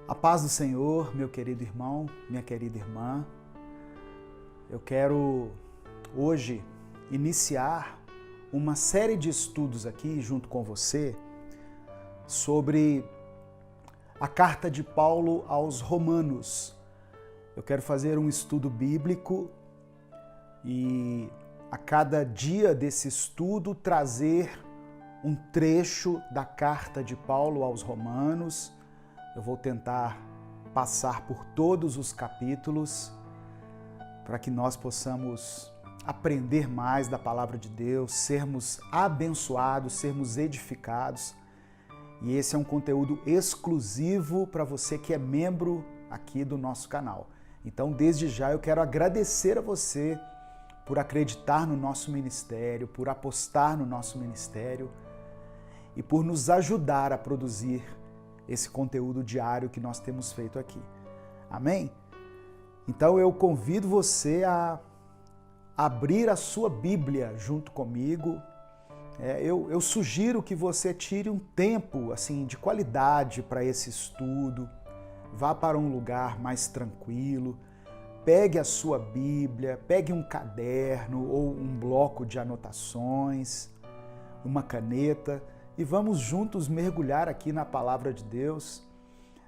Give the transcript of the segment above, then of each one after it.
A paz do Senhor, meu querido irmão, minha querida irmã. Eu quero hoje iniciar uma série de estudos aqui junto com você sobre a carta de Paulo aos Romanos. Eu quero fazer um estudo bíblico e a cada dia desse estudo trazer um trecho da carta de Paulo aos Romanos. Eu vou tentar passar por todos os capítulos para que nós possamos aprender mais da palavra de Deus, sermos abençoados, sermos edificados. E esse é um conteúdo exclusivo para você que é membro aqui do nosso canal. Então, desde já, eu quero agradecer a você por acreditar no nosso ministério, por apostar no nosso ministério e por nos ajudar a produzir esse conteúdo diário que nós temos feito aqui. Amém? Então eu convido você a abrir a sua Bíblia junto comigo. Eu sugiro que você tire um tempo assim de qualidade para esse estudo. Vá para um lugar mais tranquilo. Pegue a sua Bíblia, pegue um caderno ou um bloco de anotações, uma caneta, e vamos juntos mergulhar aqui na palavra de Deus.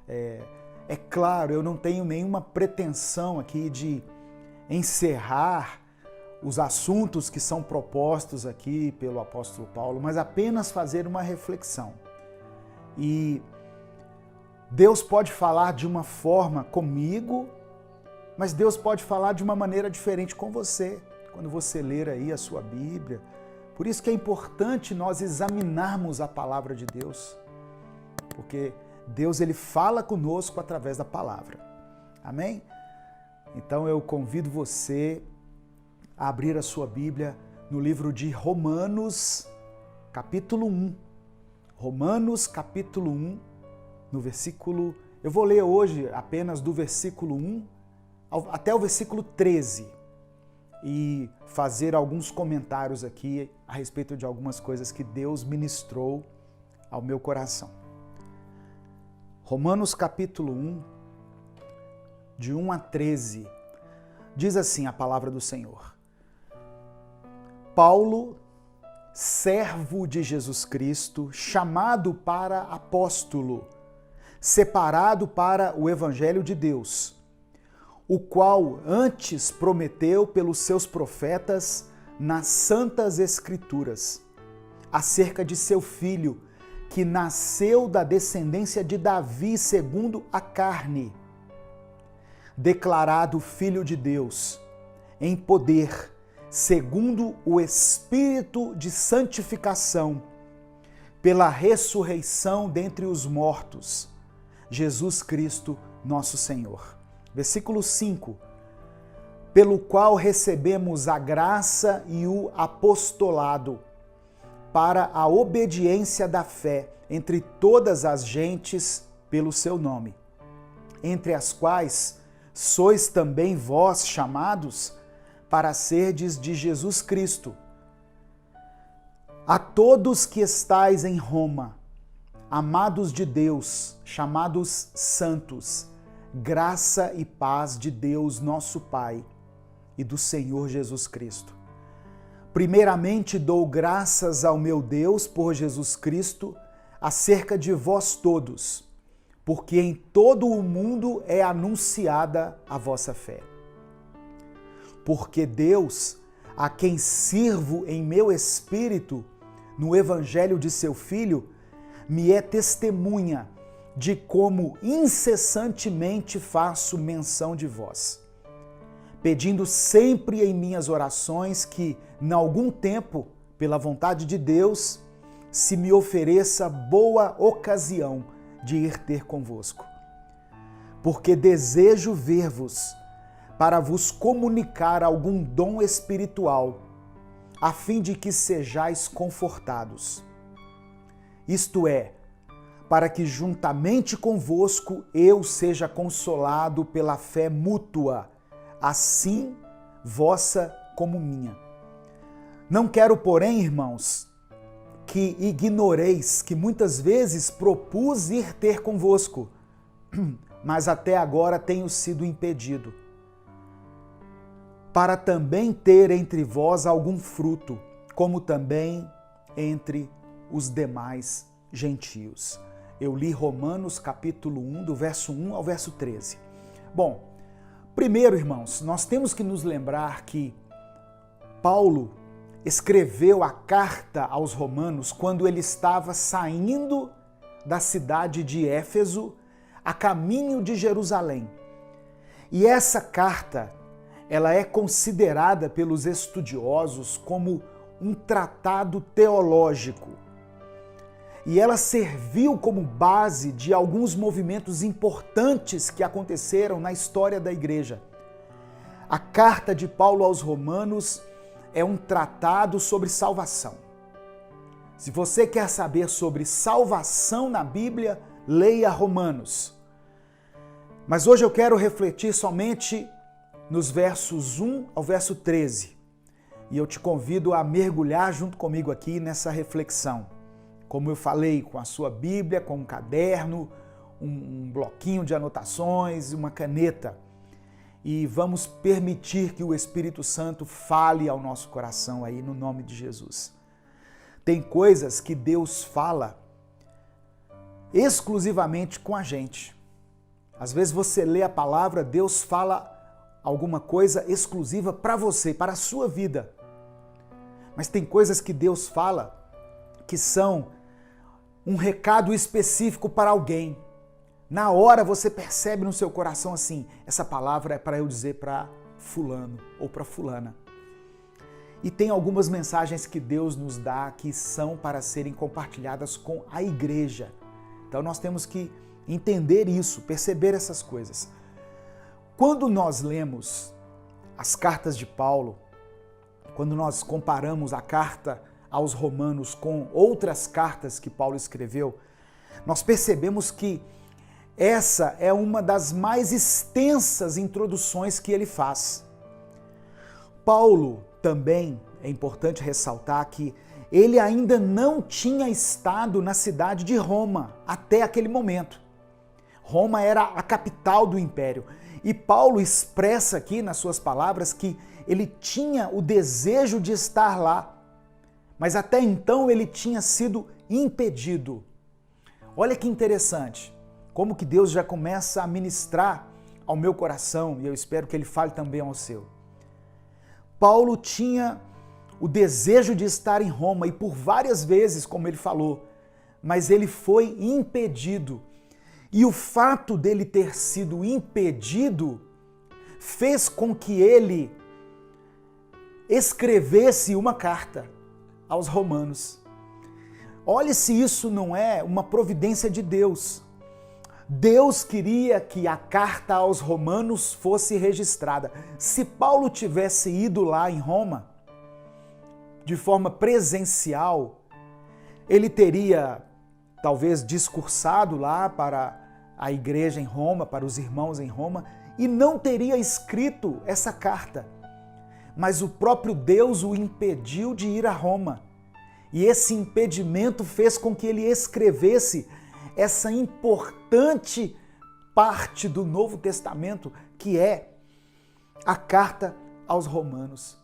É claro, eu não tenho nenhuma pretensão aqui de encerrar os assuntos que são propostos aqui pelo apóstolo Paulo, mas apenas fazer uma reflexão. E Deus pode falar de uma forma comigo, mas Deus pode falar de uma maneira diferente com você, quando você ler aí a sua Bíblia. Por isso que é importante nós examinarmos a palavra de Deus, porque Deus ele fala conosco através da palavra. Amém? Então eu convido você a abrir a sua Bíblia no livro de Romanos, capítulo 1. Romanos, capítulo 1, no versículo... Eu vou ler hoje apenas do versículo 1 até o versículo 13. E fazer alguns comentários aqui a respeito de algumas coisas que Deus ministrou ao meu coração. Romanos capítulo 1, de 1 a 13, diz assim a palavra do Senhor. Paulo, servo de Jesus Cristo, chamado para apóstolo, separado para o evangelho de Deus, o qual antes prometeu pelos seus profetas nas santas escrituras, acerca de seu filho, que nasceu da descendência de Davi segundo a carne, declarado Filho de Deus, em poder, segundo o Espírito de santificação, pela ressurreição dentre os mortos, Jesus Cristo, nosso Senhor. Versículo 5, pelo qual recebemos a graça e o apostolado para a obediência da fé entre todas as gentes pelo seu nome, entre as quais sois também vós chamados para serdes de Jesus Cristo. A todos que estais em Roma, amados de Deus, chamados santos, graça e paz de Deus nosso Pai e do Senhor Jesus Cristo. Primeiramente dou graças ao meu Deus por Jesus Cristo acerca de vós todos, porque em todo o mundo é anunciada a vossa fé. Porque Deus, a quem sirvo em meu espírito no evangelho de seu Filho, me é testemunha de como incessantemente faço menção de vós, pedindo sempre em minhas orações que, em algum tempo, pela vontade de Deus, se me ofereça boa ocasião de ir ter convosco. Porque desejo ver-vos, para vos comunicar algum dom espiritual, a fim de que sejais confortados. Isto é, para que juntamente convosco eu seja consolado pela fé mútua, assim vossa como minha. Não quero, porém, irmãos, que ignoreis que muitas vezes propus ir ter convosco, mas até agora tenho sido impedido, para também ter entre vós algum fruto, como também entre os demais gentios. Eu li Romanos capítulo 1, do verso 1 ao verso 13. Bom, primeiro, irmãos, nós temos que nos lembrar que Paulo escreveu a carta aos Romanos quando ele estava saindo da cidade de Éfeso a caminho de Jerusalém. E essa carta, ela é considerada pelos estudiosos como um tratado teológico. E ela serviu como base de alguns movimentos importantes que aconteceram na história da igreja. A carta de Paulo aos Romanos é um tratado sobre salvação. Se você quer saber sobre salvação na Bíblia, leia Romanos. Mas hoje eu quero refletir somente nos versos 1 ao verso 13. E eu te convido a mergulhar junto comigo aqui nessa reflexão. Como eu falei, com a sua Bíblia, com um caderno, um bloquinho de anotações, uma caneta. E vamos permitir que o Espírito Santo fale ao nosso coração aí no nome de Jesus. Tem coisas que Deus fala exclusivamente com a gente. Às vezes você lê a palavra, Deus fala alguma coisa exclusiva para você, para a sua vida. Mas tem coisas que Deus fala que são um recado específico para alguém. Na hora você percebe no seu coração assim, essa palavra é para eu dizer para fulano ou para fulana. E tem algumas mensagens que Deus nos dá que são para serem compartilhadas com a igreja. Então nós temos que entender isso, perceber essas coisas. Quando nós lemos as cartas de Paulo, quando nós comparamos a carta aos Romanos com outras cartas que Paulo escreveu, nós percebemos que essa é uma das mais extensas introduções que ele faz. Paulo também, é importante ressaltar que ele ainda não tinha estado na cidade de Roma até aquele momento. Roma era a capital do império. E Paulo expressa aqui nas suas palavras que ele tinha o desejo de estar lá, mas até então ele tinha sido impedido. Olha que interessante, como que Deus já começa a ministrar ao meu coração, e eu espero que ele fale também ao seu. Paulo tinha o desejo de estar em Roma e por várias vezes, como ele falou, mas ele foi impedido. E o fato dele ter sido impedido fez com que ele escrevesse uma carta aos Romanos. Olhe se isso não é uma providência de Deus. Deus queria que a carta aos Romanos fosse registrada. Se Paulo tivesse ido lá em Roma, de forma presencial, ele teria talvez discursado lá para a igreja em Roma, para os irmãos em Roma, e não teria escrito essa carta. Mas o próprio Deus o impediu de ir a Roma. E esse impedimento fez com que ele escrevesse essa importante parte do Novo Testamento, que é a carta aos Romanos.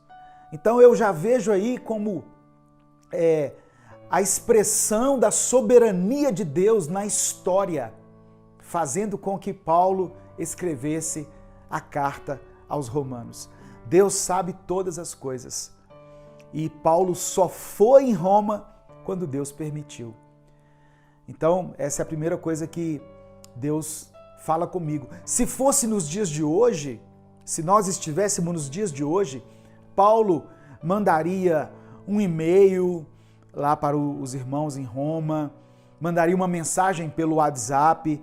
Então eu já vejo aí como a expressão da soberania de Deus na história, fazendo com que Paulo escrevesse a carta aos Romanos. Deus sabe todas as coisas. E Paulo só foi em Roma quando Deus permitiu. Então, essa é a primeira coisa que Deus fala comigo. Se fosse nos dias de hoje, se nós estivéssemos nos dias de hoje, Paulo mandaria um e-mail lá para os irmãos em Roma, mandaria uma mensagem pelo WhatsApp,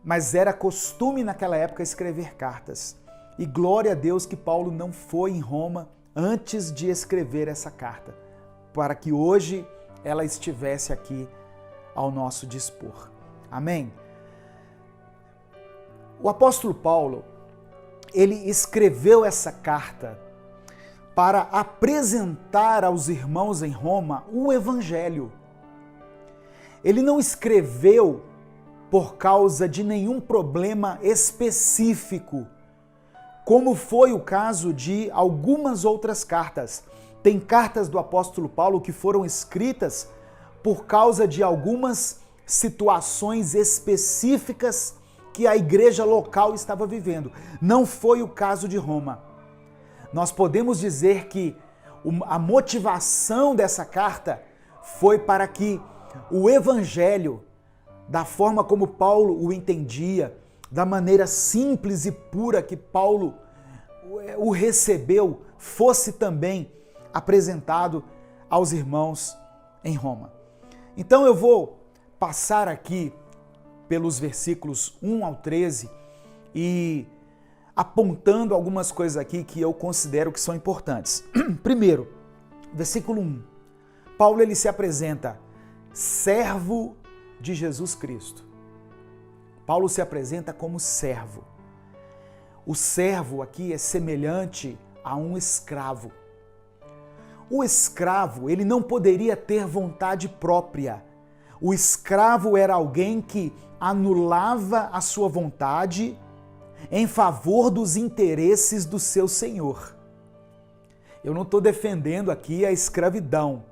mas era costume naquela época escrever cartas. E glória a Deus que Paulo não foi em Roma antes de escrever essa carta, para que hoje ela estivesse aqui ao nosso dispor. Amém? O apóstolo Paulo, ele escreveu essa carta para apresentar aos irmãos em Roma o Evangelho. Ele não escreveu por causa de nenhum problema específico, como foi o caso de algumas outras cartas. Tem cartas do apóstolo Paulo que foram escritas por causa de algumas situações específicas que a igreja local estava vivendo. Não foi o caso de Roma. Nós podemos dizer que a motivação dessa carta foi para que o evangelho, da forma como Paulo o entendia, da maneira simples e pura que Paulo o recebeu, fosse também apresentado aos irmãos em Roma. Então eu vou passar aqui pelos versículos 1 ao 13 e apontando algumas coisas aqui que eu considero que são importantes. Primeiro, versículo 1. Paulo ele se apresenta servo de Jesus Cristo. Paulo se apresenta como servo. O servo aqui é semelhante a um escravo. O escravo, ele não poderia ter vontade própria. O escravo era alguém que anulava a sua vontade em favor dos interesses do seu senhor. Eu não estou defendendo aqui a escravidão,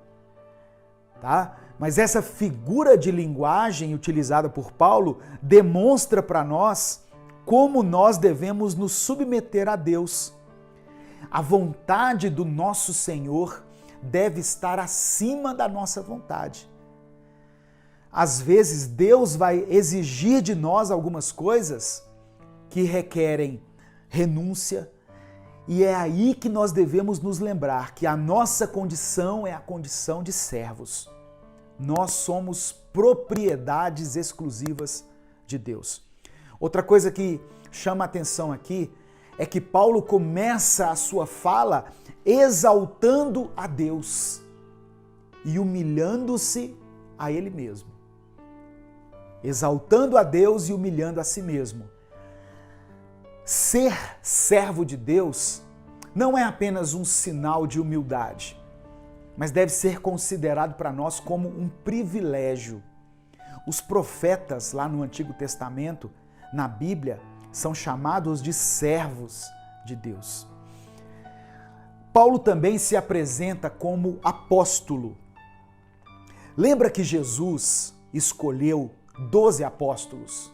tá? Mas essa figura de linguagem utilizada por Paulo demonstra para nós como nós devemos nos submeter a Deus. A vontade do nosso Senhor deve estar acima da nossa vontade. Às vezes Deus vai exigir de nós algumas coisas que requerem renúncia, e é aí que nós devemos nos lembrar que a nossa condição é a condição de servos. Nós somos propriedades exclusivas de Deus. Outra coisa que chama a atenção aqui é que Paulo começa a sua fala exaltando a Deus e humilhando-se a Ele mesmo. Exaltando a Deus e humilhando a si mesmo. Ser servo de Deus não é apenas um sinal de humildade, mas deve ser considerado para nós como um privilégio. Os profetas lá no Antigo Testamento, na Bíblia, são chamados de servos de Deus. Paulo também se apresenta como apóstolo. Lembra que Jesus escolheu 12 apóstolos?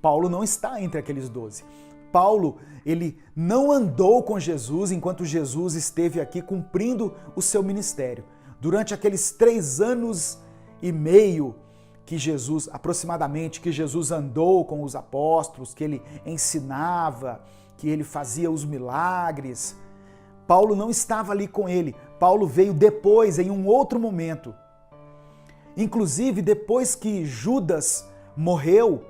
Paulo não está entre aqueles 12. Paulo, ele não andou com Jesus enquanto Jesus esteve aqui cumprindo o seu ministério. Durante aqueles 3 anos e meio que Jesus, aproximadamente, que Jesus andou com os apóstolos, que ele ensinava, que ele fazia os milagres, Paulo não estava ali com ele. Paulo veio depois, em um outro momento. Inclusive, depois que Judas morreu,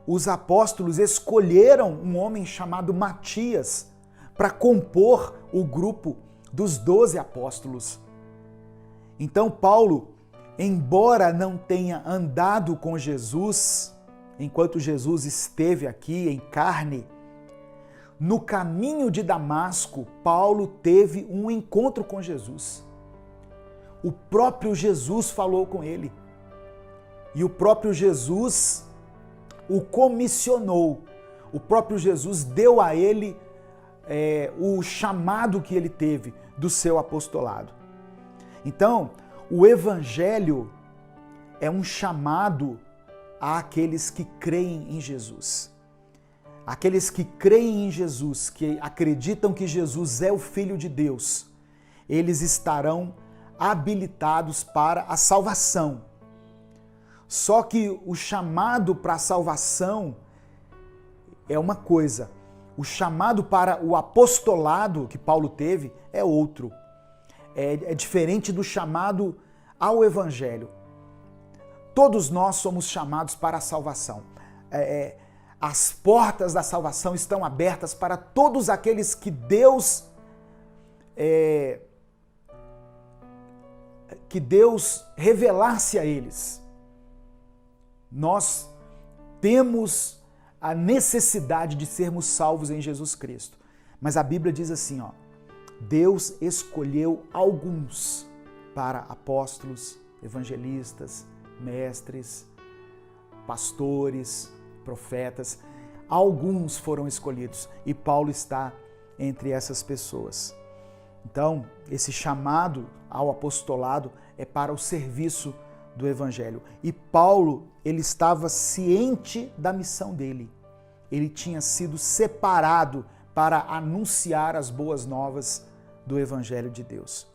os apóstolos escolheram um homem chamado Matias para compor o grupo dos 12 apóstolos. Então, Paulo, embora não tenha andado com Jesus, enquanto Jesus esteve aqui em carne, no caminho de Damasco, Paulo teve um encontro com Jesus. O próprio Jesus falou com ele. E o próprio Jesus o comissionou. O próprio Jesus deu a ele o chamado que ele teve do seu apostolado. Então, o Evangelho é um chamado àqueles que creem em Jesus. Aqueles que creem em Jesus, que acreditam que Jesus é o Filho de Deus, eles estarão habilitados para a salvação. Só que o chamado para a salvação é uma coisa, o chamado para o apostolado que Paulo teve é outro. É diferente do chamado ao Evangelho. Todos nós somos chamados para a salvação. As portas da salvação estão abertas para todos aqueles que Deus revelar-se a eles. Nós temos a necessidade de sermos salvos em Jesus Cristo. Mas a Bíblia diz assim, ó, Deus escolheu alguns para apóstolos, evangelistas, mestres, pastores, profetas. Alguns foram escolhidos e Paulo está entre essas pessoas. Então, esse chamado ao apostolado é para o serviço do Evangelho. E Paulo, ele estava ciente da missão dele. Ele tinha sido separado para anunciar as boas novas do Evangelho de Deus.